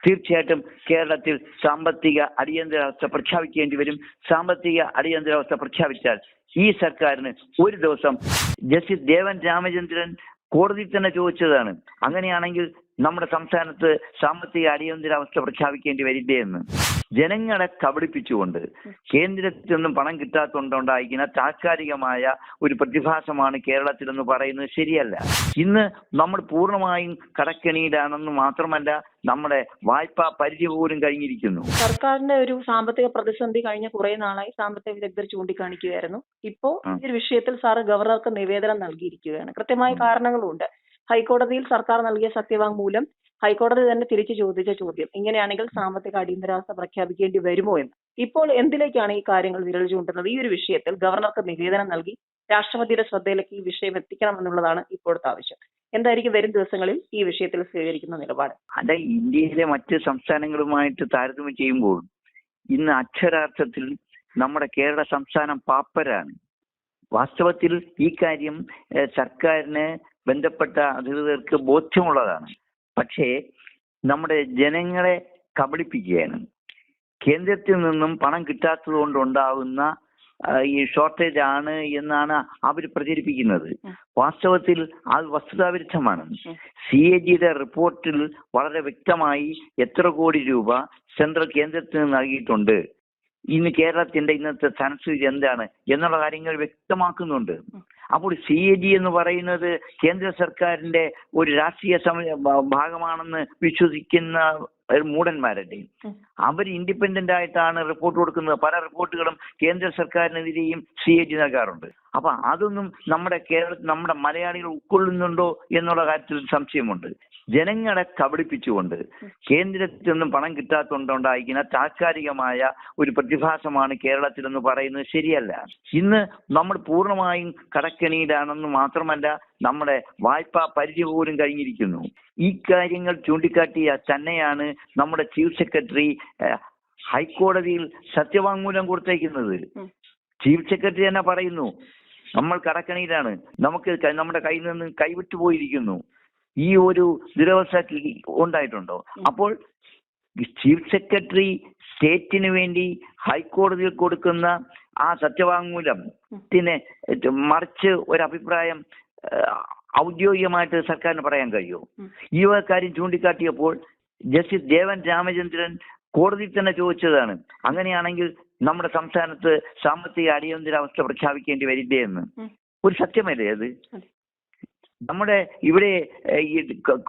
തീർച്ചയായിട്ടും കേരളത്തിൽ സാമ്പത്തിക അടിയന്തരാവസ്ഥ പ്രഖ്യാപിക്കേണ്ടി വരും. സാമ്പത്തിക അടിയന്തരാവസ്ഥ പ്രഖ്യാപിച്ചാൽ ഈ സർക്കാരിന് ഒരു ദിവസം ജസ്റ്റിസ് ദേവൻ രാമചന്ദ്രൻ കോടതി തന്നെ ചോദിച്ചതാണ്, അങ്ങനെയാണെങ്കിൽ നമ്മുടെ സംസ്ഥാനത്ത് സാമ്പത്തിക അടിയന്തരാവസ്ഥ പ്രഖ്യാപിക്കേണ്ടി വരില്ലേ എന്ന്. ജനങ്ങളെ കബളിപ്പിച്ചുകൊണ്ട് കേന്ദ്രത്തിൽ നിന്നും പണം കിട്ടാത്തതുകൊണ്ടുണ്ടായിരിക്കുന്ന താൽക്കാലികമായ ഒരു പ്രതിഭാസമാണ് കേരളത്തിലെന്ന് പറയുന്നത് ശരിയല്ല. ഇന്ന് നമ്മൾ പൂർണ്ണമായും കടക്കെണിയിലാണെന്ന് മാത്രമല്ല, നമ്മുടെ വായ്പാ പരിധി പോലും കഴിഞ്ഞിരിക്കുന്നു. സർക്കാരിന്റെ ഒരു സാമ്പത്തിക പ്രതിസന്ധി കഴിഞ്ഞ കുറെ നാളായി സാമ്പത്തിക വിദഗ്ധർ ചൂണ്ടിക്കാണിക്കുകയായിരുന്നു. ഇപ്പോ ഈ ഒരു വിഷയത്തിൽ സാറ് ഗവർണർക്ക് നിവേദനം നൽകിയിരിക്കുകയാണ്. കൃത്യമായ കാരണങ്ങളുണ്ട്. ഹൈക്കോടതിയിൽ സർക്കാർ നൽകിയ സത്യവാങ്മൂലം ഹൈക്കോടതി തന്നെ തിരിച്ചു ചോദിച്ച ചോദ്യം, ഇങ്ങനെയാണെങ്കിൽ സാമ്പത്തിക അടിയന്തരാവസ്ഥ പ്രഖ്യാപിക്കേണ്ടി വരുമോ എന്ന്. ഇപ്പോൾ എന്തിലേക്കാണ് ഈ കാര്യങ്ങൾ വിരൽ ചൂണ്ടുന്നത്? ഈ ഒരു വിഷയത്തിൽ ഗവർണർക്ക് നിവേദനം നൽകി രാഷ്ട്രപതിയുടെ ശ്രദ്ധയിലേക്ക് ഈ വിഷയം എത്തിക്കണമെന്നുള്ളതാണ് ഇപ്പോഴത്തെ ആവശ്യം. എന്തായിരിക്കും വരും ദിവസങ്ങളിൽ ഈ വിഷയത്തിൽ സ്വീകരിക്കുന്ന നിലപാട്? അല്ല, ഇന്ത്യയിലെ മറ്റ് സംസ്ഥാനങ്ങളുമായിട്ട് താരതമ്യം ചെയ്യുമ്പോൾ ഇന്ന് അക്ഷരാർത്ഥത്തിൽ നമ്മുടെ കേരള സംസ്ഥാനം പാപ്പരാണ്. വാസ്തവത്തിൽ ഈ കാര്യം സർക്കാരിന് ബന്ധപ്പെട്ട അധികൃതർക്ക് ബോധ്യമുള്ളതാണ്. പക്ഷേ നമ്മുടെ ജനങ്ങളെ കബളിപ്പിക്കുകയാണ്. കേന്ദ്രത്തിൽ നിന്നും പണം കിട്ടാത്തത് കൊണ്ടുണ്ടാകുന്ന ഈ ഷോർട്ടേജ് ആണ് എന്നാണ് അവർ പ്രചരിപ്പിക്കുന്നത്. വാസ്തവത്തിൽ അത് വസ്തുതാവിരുദ്ധമാണ്. CAGയുടെ റിപ്പോർട്ടിൽ വളരെ വ്യക്തമായി എത്ര കോടി രൂപ സെൻട്രൽ കേന്ദ്രത്തിൽ നിന്ന് നൽകിയിട്ടുണ്ട്, ഇന്ന് കേരളത്തിന്റെ ഇന്നത്തെ ധനസ്ഥിതി എന്താണ് എന്നുള്ള കാര്യങ്ങൾ വ്യക്തമാക്കുന്നുണ്ട്. അപ്പോൾ CAG എന്ന് പറയുന്നത് കേന്ദ്ര സർക്കാരിന്റെ ഒരു രാഷ്ട്രീയ ഭാഗമാണെന്ന് വിശ്വസിക്കുന്ന മൂടന്മാരല്ലേ. അവർ ഇൻഡിപെൻഡന്റ് ആയിട്ടാണ് റിപ്പോർട്ട് കൊടുക്കുന്നത്. പല റിപ്പോർട്ടുകളും കേന്ദ്ര സർക്കാരിനെതിരെയും CAG നൽകാറുണ്ട്. അപ്പൊ അതൊന്നും നമ്മുടെ മലയാളികൾ ഉൾക്കൊള്ളുന്നുണ്ടോ എന്നുള്ള കാര്യത്തിൽ സംശയമുണ്ട്. ജനങ്ങളെ കബളിപ്പിച്ചുകൊണ്ട് കേന്ദ്രത്തിൽ നിന്നും പണം കിട്ടാത്തതുകൊണ്ടുണ്ടായിരിക്കുന്ന താൽക്കാലികമായ ഒരു പ്രതിഭാസമാണ് കേരളത്തിലെന്ന് പറയുന്നത് ശരിയല്ല. ഇന്ന് നമ്മൾ പൂർണ്ണമായും കടക്കെണിയിലാണെന്ന് മാത്രമല്ല, നമ്മുടെ വായ്പാ പരിധി പോലും കഴിഞ്ഞിരിക്കുന്നു. ഈ കാര്യങ്ങൾ ചൂണ്ടിക്കാട്ടിയ തന്നെയാണ് നമ്മുടെ ചീഫ് സെക്രട്ടറി ഹൈക്കോടതിയിൽ സത്യവാങ്മൂലം കൊടുത്തേക്കുന്നത്. ചീഫ് സെക്രട്ടറി തന്നെ പറയുന്നു, നമ്മൾ കടക്കെണിയിലാണ്, നമുക്ക് നമ്മുടെ കയ്യിൽ നിന്ന് കൈവിട്ടു പോയിരിക്കുന്നു. ഈ ഒരു ദുരവസ്ഥ ഉണ്ടായിട്ടുണ്ടോ? അപ്പോൾ ചീഫ് സെക്രട്ടറി സ്റ്റേറ്റിന് വേണ്ടി ഹൈക്കോടതിയിൽ കൊടുക്കുന്ന ആ സത്യവാങ്മൂലത്തിന് മറിച്ച് ഒരഭിപ്രായം ഔദ്യോഗികമായിട്ട് സർക്കാരിന് പറയാൻ കഴിയുമോ? ഈ കാര്യം ചൂണ്ടിക്കാട്ടിയപ്പോൾ ജസ്റ്റിസ് ദേവൻ രാമചന്ദ്രൻ കോടതി തന്നെ ചോദിച്ചതാണ്, അങ്ങനെയാണെങ്കിൽ നമ്മുടെ സംസ്ഥാനത്ത് സാമ്പത്തിക അടിയന്തരാവസ്ഥ പ്രഖ്യാപിക്കേണ്ടി വരില്ലേ എന്ന്. ഒരു സത്യമല്ലേ അത്? നമ്മുടെ ഇവിടെ ഈ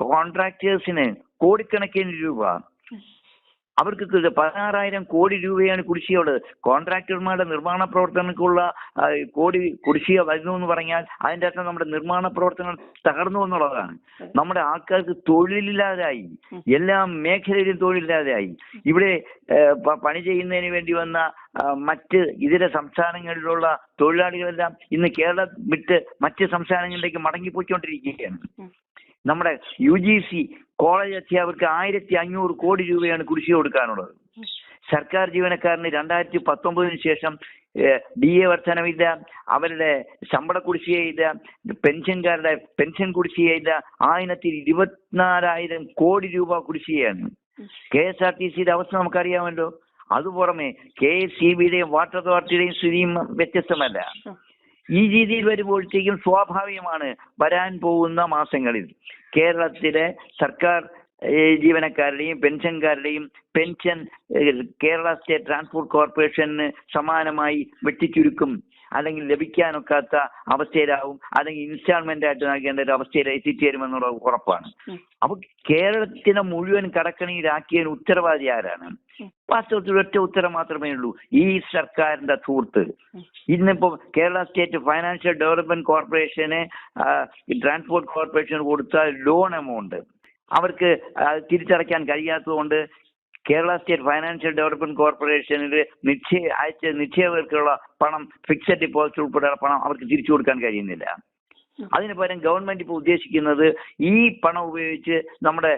കോൺട്രാക്ടേഴ്സിന് കോടിക്കണക്കിന് രൂപ, അവർക്ക് 16,000 കോടി രൂപയാണ് കുടിശ്ശികയുള്ളത്. കോൺട്രാക്ടർമാരുടെ നിർമ്മാണ പ്രവർത്തനങ്ങൾക്കുള്ള കോടി കുടിശ്ശിക വരുന്നു എന്ന് പറഞ്ഞാൽ അതിൻ്റെ അർത്ഥം നമ്മുടെ നിർമ്മാണ പ്രവർത്തനങ്ങൾ തകർന്നു എന്നുള്ളതാണ്. നമ്മുടെ ആൾക്കാർക്ക് തൊഴിലില്ലാതായി, എല്ലാ മേഖലയിലും തൊഴിലില്ലാതായി. ഇവിടെ പണി ചെയ്യുന്നതിന് വേണ്ടി വന്ന മറ്റ് ഇതര സംസ്ഥാനങ്ങളിലുള്ള തൊഴിലാളികളെല്ലാം ഇന്ന് കേരളം വിട്ട് മറ്റ് സംസ്ഥാനങ്ങളിലേക്ക് മടങ്ങിപ്പോയിക്കൊണ്ടിരിക്കുകയാണ്. നമ്മുടെ UGC കോളേജ് അധ്യാപകർക്ക് 1,500 കോടി രൂപയാണ് കുടിശ്ശിക കൊടുക്കാനുള്ളത്. സർക്കാർ ജീവനക്കാരന് 2019 ശേഷം DA വർധനവില്ല, അവരുടെ ശമ്പള കുടിശ്ശികയില്ല, പെൻഷൻകാരുടെ പെൻഷൻ കുടിശ്ശികയില്ല. 1,24,000 കോടി രൂപ കുടിശ്ശികയാണ്. KSRTCയുടെ അവസ്ഥ നമുക്കറിയാമല്ലോ. അതുപുറമെ KSEBയുടെയും വാട്ടർ അതോറിറ്റിയുടെയും സ്ഥിതിയും വ്യത്യസ്തമല്ല. ഈ രീതിയിൽ വരുമ്പോഴത്തേക്കും സ്വാഭാവികമാണ് വരാൻ പോകുന്ന മാസങ്ങളിൽ കേരളത്തിലെ സർക്കാർ ജീവനക്കാരുടെയും പെൻഷൻകാരുടെയും പെൻഷൻ കേരള സ്റ്റേറ്റ് ട്രാൻസ്പോർട്ട് കോർപ്പറേഷന് സമാനമായി വെട്ടിച്ചുരുക്കും, അല്ലെങ്കിൽ ലഭിക്കാനൊക്കാത്ത അവസ്ഥയിലാവും, അല്ലെങ്കിൽ ഇൻസ്റ്റാൾമെന്റ് ആയിട്ട് നൽകേണ്ട ഒരു അവസ്ഥയിൽ എത്തിച്ചേരുമെന്നുള്ളത് ഉറപ്പാണ്. അപ്പൊ കേരളത്തിനെ മുഴുവൻ കടക്കണിയിലാക്കിയതിന് ഉത്തരവാദി ആരാണ്? വാസ്തവത്തിൽ ഒറ്റ ഉത്തരം മാത്രമേ ഉള്ളൂ, ഈ സർക്കാരിന്റെ ധൂർത്ത്. ഇന്നിപ്പോ Kerala state financial development corporation transport corporation കൊടുത്ത ലോൺ എമൗണ്ട് അവർക്ക് തിരിച്ചടയ്ക്കാൻ കഴിയാത്തതുകൊണ്ട് കേരള സ്റ്റേറ്റ് ഫൈനാൻഷ്യൽ ഡെവലപ്മെന്റ് കോർപ്പറേഷനിൽ അയച്ച നിക്ഷേപകർക്കുള്ള പണം, ഫിക്സഡ് ഡിപ്പോസിറ്റ് ഉൾപ്പെടെയുള്ള പണം അവർക്ക് തിരിച്ചു കൊടുക്കാൻ കഴിയുന്നില്ല. അതിന് പകരം ഗവൺമെന്റ് ഇപ്പോൾ ഉദ്ദേശിക്കുന്നത് ഈ പണം ഉപയോഗിച്ച് നമ്മുടെ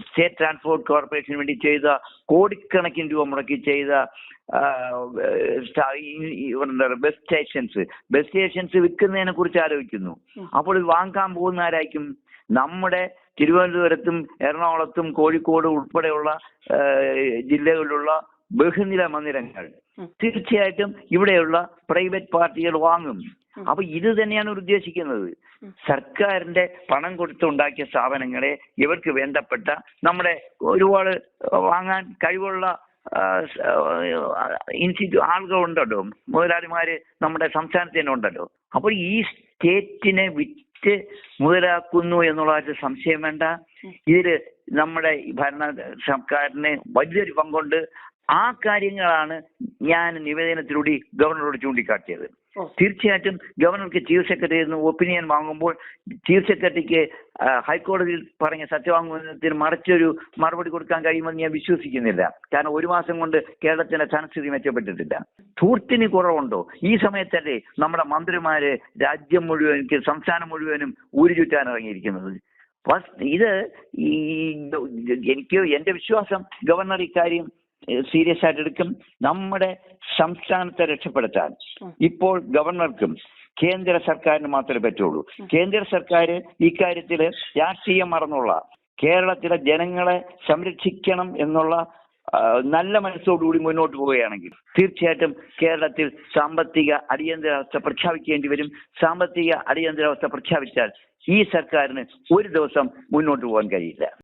സ്റ്റേറ്റ് ട്രാൻസ്പോർട്ട് കോർപ്പറേഷന് വേണ്ടി ചെയ്ത കോടിക്കണക്കിന് രൂപ മുടക്കി ചെയ്ത ബസ് സ്റ്റേഷൻസ് വിൽക്കുന്നതിനെ കുറിച്ച് ആലോചിക്കുന്നു. അപ്പോൾ ഇത് വാങ്ങാൻ പോകുന്ന ആരായിരിക്കും? നമ്മുടെ തിരുവനന്തപുരത്തും എറണാകുളത്തും കോഴിക്കോട് ഉൾപ്പെടെയുള്ള ജില്ലകളിലുള്ള ബഹുനില മന്ദിരങ്ങൾ തീർച്ചയായിട്ടും ഇവിടെയുള്ള പ്രൈവറ്റ് പാർട്ടികൾ വാങ്ങും. അപ്പൊ ഇത് തന്നെയാണ് ഇവർ ഉദ്ദേശിക്കുന്നത്. സർക്കാരിന്റെ പണം കൊടുത്തുണ്ടാക്കിയ സ്ഥാപനങ്ങളെ ഇവർക്ക് വേണ്ടപ്പെട്ട നമ്മുടെ ഒരുപാട് വാങ്ങാൻ കഴിവുള്ള ആളുകളുണ്ടല്ലോ, മുതലാളിമാര് നമ്മുടെ സംസ്ഥാനത്ത് തന്നെ ഉണ്ടല്ലോ. അപ്പോൾ ഈ സ്റ്റേറ്റിനെ വിറ്റ് മുതലാക്കുന്നു എന്നുള്ള സംശയം വേണ്ട. ഇതില് നമ്മുടെ ഭരണ സർക്കാരിന് വലിയൊരു പങ്കുണ്ട്. ആ കാര്യങ്ങളാണ് ഞാൻ നിവേദനത്തിലൂടെ ഗവർണറോട് ചൂണ്ടിക്കാട്ടിയത്. തീർച്ചയായിട്ടും ഗവർണർക്ക് ചീഫ് സെക്രട്ടറിയിൽ നിന്ന് ഒപ്പീനിയൻ വാങ്ങുമ്പോൾ ചീഫ് സെക്രട്ടറിക്ക് ഹൈക്കോടതിയിൽ പറഞ്ഞ സത്യവാങ്മൂലത്തിന് മറിച്ചൊരു മറുപടി കൊടുക്കാൻ കഴിയുമെന്ന് ഞാൻ വിശ്വസിക്കുന്നില്ല. കാരണം 1 മാസം കൊണ്ട് കേരളത്തിന്റെ ധനസ്ഥിതി മെച്ചപ്പെട്ടിട്ടില്ല. ധൂർത്തിന് കുറവുണ്ടോ? ഈ സമയത്തല്ലേ നമ്മുടെ മന്ത്രിമാര് രാജ്യം മുഴുവനും സംസ്ഥാനം മുഴുവനും ഊരു ചുറ്റാൻ ഇറങ്ങിയിരിക്കുന്നത്. ഇത് എനിക്ക് എന്റെ വിശ്വാസം ഗവർണർ ഇക്കാര്യം സീരിയസ് ആയിട്ട് എടുക്കും. നമ്മുടെ സംസ്ഥാനത്തെ രക്ഷപ്പെടുത്താൻ ഇപ്പോൾ ഗവർണർക്കും കേന്ദ്ര സർക്കാരിന് മാത്രമേ പറ്റുള്ളൂ. കേന്ദ്ര സർക്കാർ ഇക്കാര്യത്തിൽ രാഷ്ട്രീയം മറന്നുള്ള കേരളത്തിലെ ജനങ്ങളെ സംരക്ഷിക്കണം എന്നുള്ള നല്ല മനസ്സോടുകൂടി മുന്നോട്ട് പോവുകയാണെങ്കിൽ തീർച്ചയായിട്ടും കേരളത്തിൽ സാമ്പത്തിക അടിയന്തരാവസ്ഥ പ്രഖ്യാപിക്കേണ്ടി വരും. സാമ്പത്തിക അടിയന്തരാവസ്ഥ പ്രഖ്യാപിച്ചാൽ ഈ സർക്കാരിന് ഒരു ദിവസം മുന്നോട്ട് പോകാൻ കഴിയില്ല.